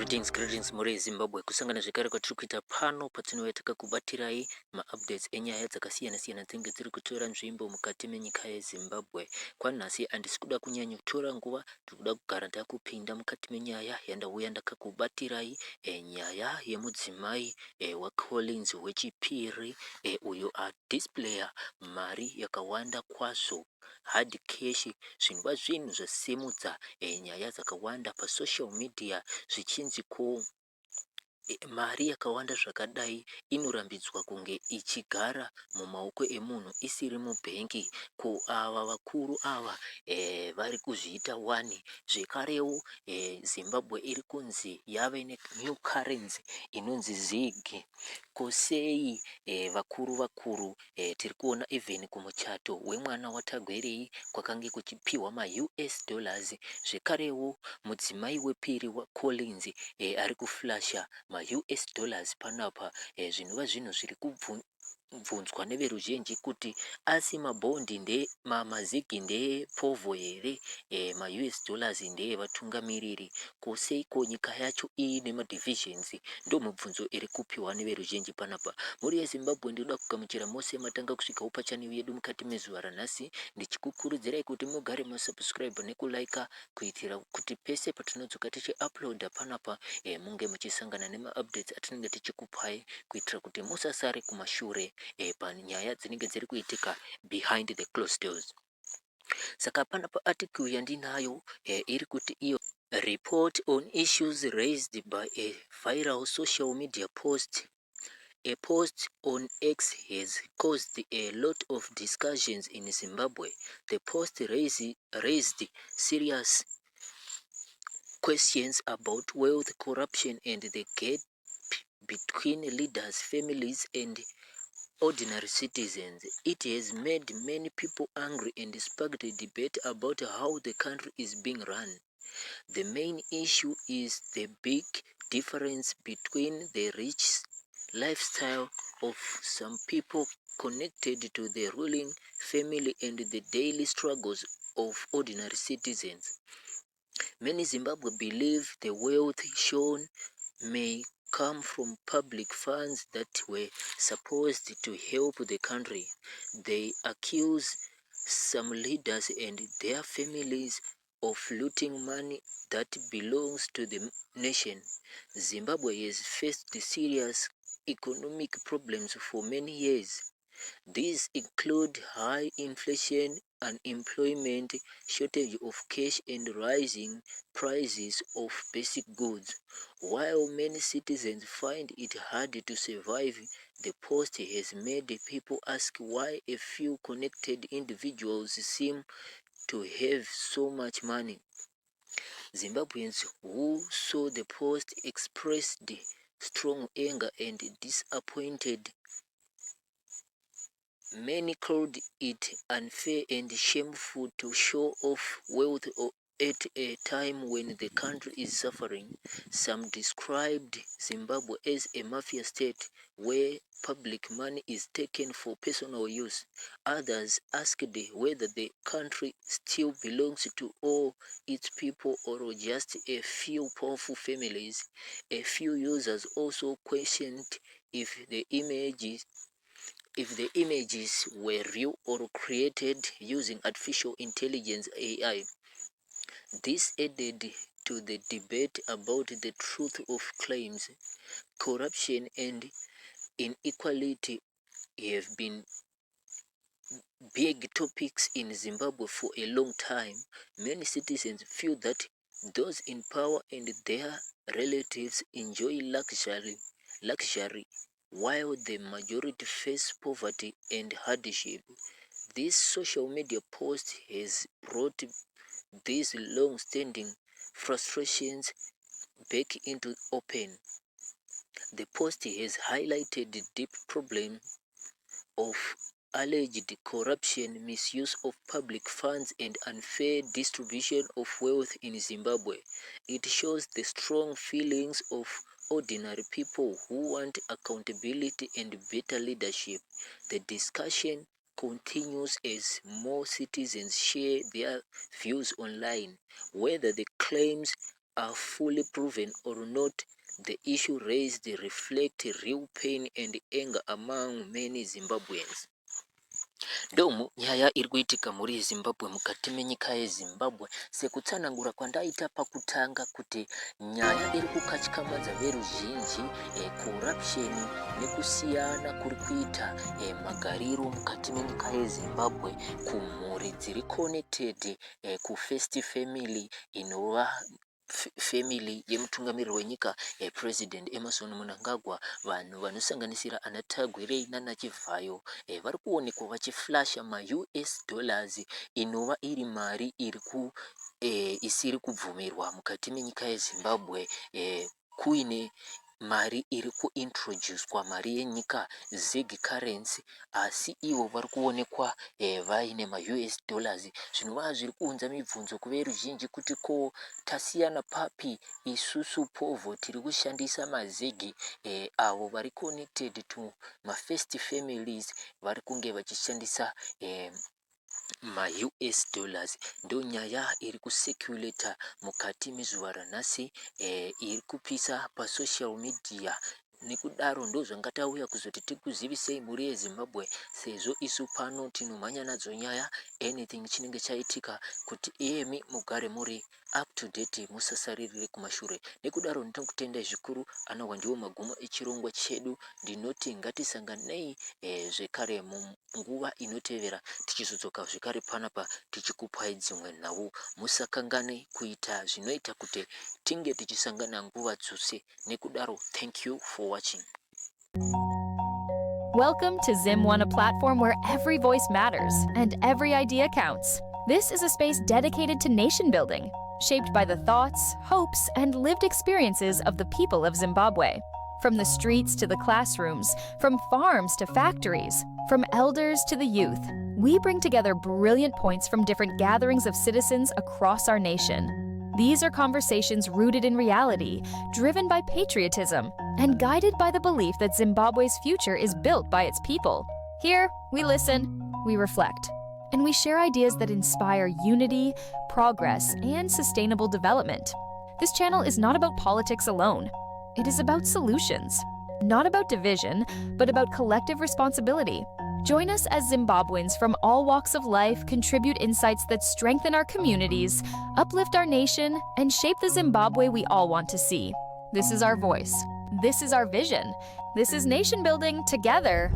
Greetings muri Zimbabwe kusangana zvekare kwatiri kuita pano patinoitaka kubatirai maupdates enyaya dzakasiyana-siyana dzinenge dziri kutora nzvimbo mukati menyika yeZimbabwe. Kwanhasi handisi kuda kunyanyotora nguva, ndiri kuda kugara ndakupinda mukati menyaya yandauya ndakakubatirai nyaya yemudzimai waCollins wechipiri uyo adisplayer mari yakawanda kwazvo, hard cash, zvinova zvinhu zvasimudza nyaya dzakawanda pasocial media zvichinzi ko mari yakawanda zvakadai inorambidzwa kunge ichigara mumaoko emunhu isiri mubhengi. Ko ava vakuru ava vari kuzviita wani. Zvekarewo Zimbabwe iri kunzi yave nenew currency inonzi ZiG. Ko sei vakuru tiri kuona even kumuchato wemwana waTagwerei kwakange kuchipiwa maUS dollars. Zvekarewo mudzimai wepiri waCollins ari kuflasha maUS dollars panapa, zvinova zvinhu zviri kubvunzwa neveruzhinji kuti asi mabhondi mazigi ndeepovo here, maUS dollars ndeevatungamiriri, koseiko nyika yacho iine madivisions? Ndo mibvunzo iri kupiwa neveruzhinji panapa. Muri yeZimbabwe ndinoda kugamuchira mose matanga kusvikawo pachaneli yedu mukati mezuva ranhasi, ndichikukurudzirai kuti mugare masubscribe nekulaika kuitira kuti pese patinodzoka tichiuploada panapa munge muchisangana nemaupdates atinenge tichikupai kuitira kuti musasare kumashure panyaya dzinenge dziri kuitika behind the closed doors. Saka panapa article yandinayo iri kuti iyo report on issues raised by a viral social media post. A post on X has caused a lot of discussions in Zimbabwe. The post raised serious questions about wealth corruption and the gap between leaders, families, and ordinary citizens. It has made many people angry and sparked a debate about how the country is being run. The main issue is the big difference between the rich lifestyle of some people connected to the ruling family and the daily struggles of ordinary citizens. Many Zimbabwe believe the wealth shown may come from public funds that were supposed to help the country. They accuse some leaders and their families of looting money that belongs to the nation. Zimbabwe has faced serious economic problems for many years. These include high inflation, unemployment, shortage of cash, and rising prices of basic goods. While many citizens find it hard to survive, the post has made people ask why a few connected individuals seem to have so much money. Zimbabweans who saw the post expressed strong anger and disappointed. Many called it unfair and shameful to show off wealth at a time when the country is suffering. Some described Zimbabwe as a mafia state where public money is taken for personal use. Others asked whether the country still belongs to all its people or just a few powerful families. A few users also questioned if the images were real or created using artificial intelligence (AI). This added to the debate about the truth of claims. Corruption and inequality have been big topics in Zimbabwe for a long time. Many citizens feel that those in power and their relatives enjoy luxury while the majority face poverty and hardship. This social media post has brought these long-standing frustrations back into open. The post has highlighted the deep problem of alleged corruption, misuse of public funds, and unfair distribution of wealth in Zimbabwe. It shows the strong feelings of ordinary people who want accountability and better leadership. The discussion continues as more citizens share their views online. Whether the claims are fully proven or not, the issue raised reflect real pain and anger among many Zimbabweans. Ndomu nyaya iri kuitika muri Zimbabwe mukati menyika yeZimbabwe sekutsanangura kwandaita pakutanga kuti nyaya iri kukatyamadza veruzhinji corruption nekusiyana kuri kuita magariro mukati menyika yeZimbabwe kumhuri dziri connected kufirst family inova family yemutungamiriri wenyika President Emmerson Mnangagwa. Vanhu vanosanganisira ana Tagwirei nana Chivhayo vari kuonekwa vachiflasha US dollars inova iri mari isiri kubvumirwa mukati menyika yeZimbabwe kuine mari iri kuintroducwa mari yenyika zig currency, asi ivo vari kuonekwa vaine US dollars. Zvinova zviri kuunza mibvunzo kuveruzhinji kuti ko tasiyana papi isusu povo tiri kushandisa mazigi avo vari connected to first families vari kunge vachishandisa US dollars. Ndo nyaya iri kusekuleta mukati mezuva ranhasi iri kupisa pasocial media. Nekudaro ndo zvangatauya kuzoti tikuzivisei muri yeZimbabwe sezvo isu pano tinomhanya nadzo nyaya anything chinenge chaitika kuti iyemi mugare muri up to date, musasaririre kumashure. Nekudaro ndinokutendai zvikuru. Anawa ndiwo magumo echirongwa chedu. Ndinoti ngatisanganei zvekare munguva inotevera tichizodzoka zvekare panapa tichikupai dzimwe nhau. Musakangane kuita zvinoita kuti tinge tichisangana nguva dzose. Nekudaro, thank you for watching. Welcome to Zim1, a platform where every voice matters and every idea counts. This is a space dedicated to nation building, shaped by the thoughts, hopes, and lived experiences of the people of Zimbabwe. From the streets to the classrooms, from farms to factories, from elders to the youth, we bring together brilliant points from different gatherings of citizens across our nation. These are conversations rooted in reality, driven by patriotism, and guided by the belief that Zimbabwe's future is built by its people. Here, we listen, we reflect, and we share ideas that inspire unity, progress, and sustainable development. This channel is not about politics alone. It is about solutions. Not about division, but about collective responsibility. Join us as Zimbabweans from all walks of life contribute insights that strengthen our communities, uplift our nation, and shape the Zimbabwe we all want to see. This is our voice. This is our vision. This is nation building together.